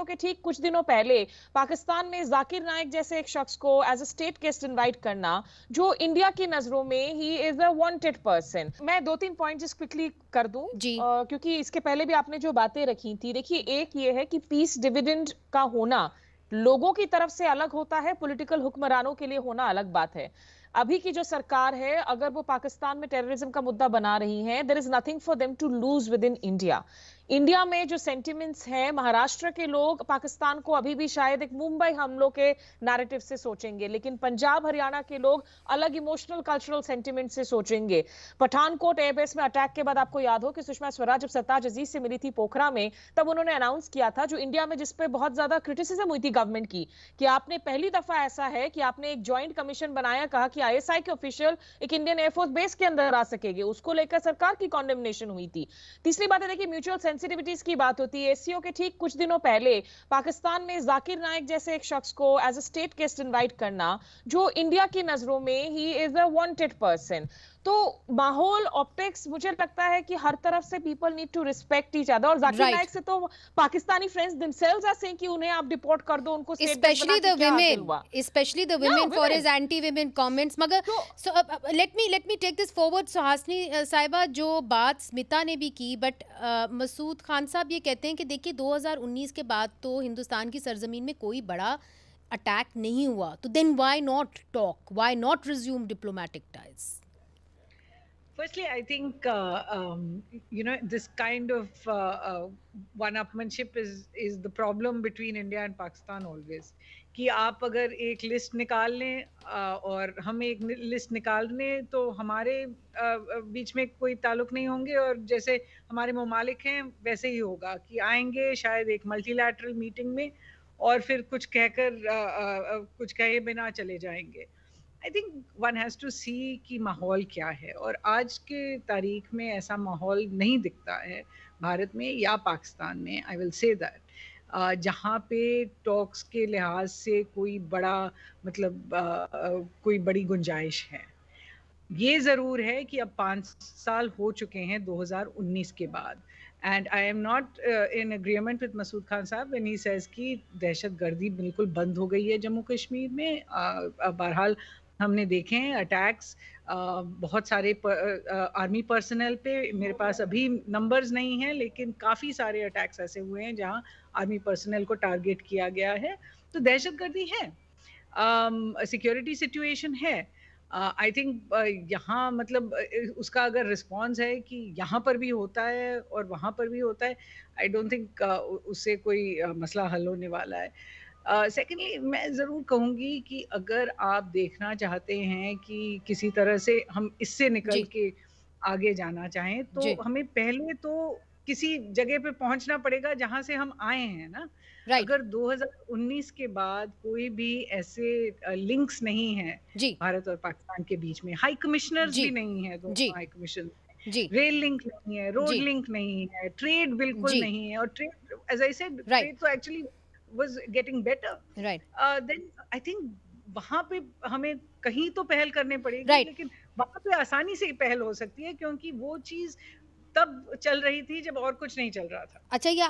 के ठीक कुछ दिनों पहले पाकिस्तान में जाकिर नाइक जैसे एक शख्स को as a state guest invite करना, जो इंडिया की नजरों में ही इज अ वांटेड पर्सन। मैं दो तीन पॉइंट जस्ट क्विकली कर दूं, जी। क्योंकि इसके पहले भी आपने जो बातें रखी थी, देखिए एक ये है कि पीस डिविडेंड का होना लोगों की तरफ से अलग होता है, पॉलिटिकल हुक्मरानों के लिए होना अलग बात है। अभी की जो सरकार है, अगर वो पाकिस्तान में टेररिज्म का मुद्दा बना रही है, there is nothing for them to lose within India. India में जो सेंटिमेंट्स हैं, महाराष्ट्र के लोग पाकिस्तान को अभी भी शायद एक मुंबई हमलों के नैरेटिव से सोचेंगे, लेकिन पंजाब हरियाणा के लोग अलग इमोशनल कल्चरल सेंटिमेंट से सोचेंगे। पठानकोट एयरबेस में अटैक के बाद आपको याद हो कि सुषमा स्वराज जब सरताज अजीज से मिली थी पोखरा में, तब उन्होंने अनाउंस किया था, जो इंडिया में जिसपे बहुत ज्यादा क्रिटिसिज्म हुई थी गवर्नमेंट की, कि आपने पहली दफा ऐसा है कि आपने एक ज्वाइंट कमीशन बनाया, कहा कि आईएसआई के ऑफिशियल एक इंडियन एयरफोर्स बेस के अंदर आ सकेंगे, उसको लेकर सरकार की कॉन्डेमनेशन हुई थी। तीसरी बात है, देखिए म्यूचुअल सेंसिटिविटीज की बात होती है। एससीओ के ठीक कुछ दिनों पहले पाकिस्तान में जाकिर नाइक जैसे एक शख्स को as a state guest invite करना, जो इंडिया की नजरों में ही इज अ वांटेड पर्सन। तो माहौल ऑप्टिक्स, मुझे लगता है कि हर तरफ से people need to respect each other. और जाकिर राइट। नाइक से तो Pakistani friends themselves are saying कि उन्हें आप डिपोर्ट कर दो, उनको स्टेट गेस्ट बना स्पेशली के द क्या हासिल women, हुआ। especially the या women for women। his anti women comments। मगर तो so let me take this forward। Suhasini साहिबा, जो बात स्मिता ने भी की, बट मसूद खान साहब ये कहते हैं कि देखिए 2019 के बाद तो हिंदुस्तान की सरजमीन में कोई बड़ा अटैक नहीं हुआ, तो then why not talk, why not resume diplomatic ties? Firstly, I think this kind of one-upmanship is the problem between India and Pakistan always. कि आप अगर एक लिस्ट निकाल लें और हम एक लिस्ट निकाल लें, तो हमारे बीच में कोई ताल्लुक नहीं होंगे, और जैसे हमारे ममालिक हैं वैसे ही होगा कि आएंगे शायद एक मल्टीलैटरल मीटिंग में और फिर कुछ कहकर कुछ कहे बिना चले जाएंगे। I think one has to see कि माहौल क्या है, और आज के तारीख में ऐसा माहौल नहीं दिखता है भारत में या पाकिस्तान में। आई विल से दैट जहाँ पे टॉक्स के लिहाज से कोई बड़ा मतलब कोई बड़ी गुंजाइश है। ये ज़रूर है कि अब 5 साल हो चुके हैं 2019 के बाद, and I am not in agreement with Masood Khan साहब व्हेन ही सेज कि दहशतगर्दी बिल्कुल बंद हो गई है जम्मू कश्मीर में। बहरहाल हमने देखे हैं अटैक्स बहुत सारे आर्मी पर्सनल पे, मेरे पास अभी नंबर्स नहीं हैं, लेकिन काफ़ी सारे अटैक्स ऐसे हुए हैं जहां आर्मी पर्सनल को टारगेट किया गया है। तो दहशतगर्दी है, सिक्योरिटी सिचुएशन है। आई थिंक यहाँ मतलब उसका अगर रिस्पॉन्स है कि यहाँ पर भी होता है और वहाँ पर भी होता है, आई डोंट थिंक उससे कोई मसला हल होने वाला है। सेकेंडली मैं ज़रूर कहूँगी कि अगर आप देखना चाहते हैं कि किसी तरह से हम इससे निकल जी। के आगे जाना चाहें, तो जी। हमें पहले तो किसी जगह पे पहुंचना पड़ेगा जहां से हम आए हैं ना। राइट। अगर 2019 के बाद कोई भी ऐसे लिंक्स नहीं है जी। भारत और पाकिस्तान के बीच में, हाई कमिश्नर्स जी। भी नहीं है जी। दोनों हाई कमिशन, जी। रेल लिंक नहीं है, रोड जी। लिंक नहीं है, ट्रेड बिल्कुल जी। नहीं है, और trade as I said right. Trade तो actually was getting better. Right. Then I think वहां पे हमें कहीं तो पहल करनी पड़ेगी, राइट। लेकिन वहां पे आसानी से पहल हो सकती है क्योंकि वो चीज तब चल रही थी जब और कुछ नहीं चल रहा था। अच्छा, ये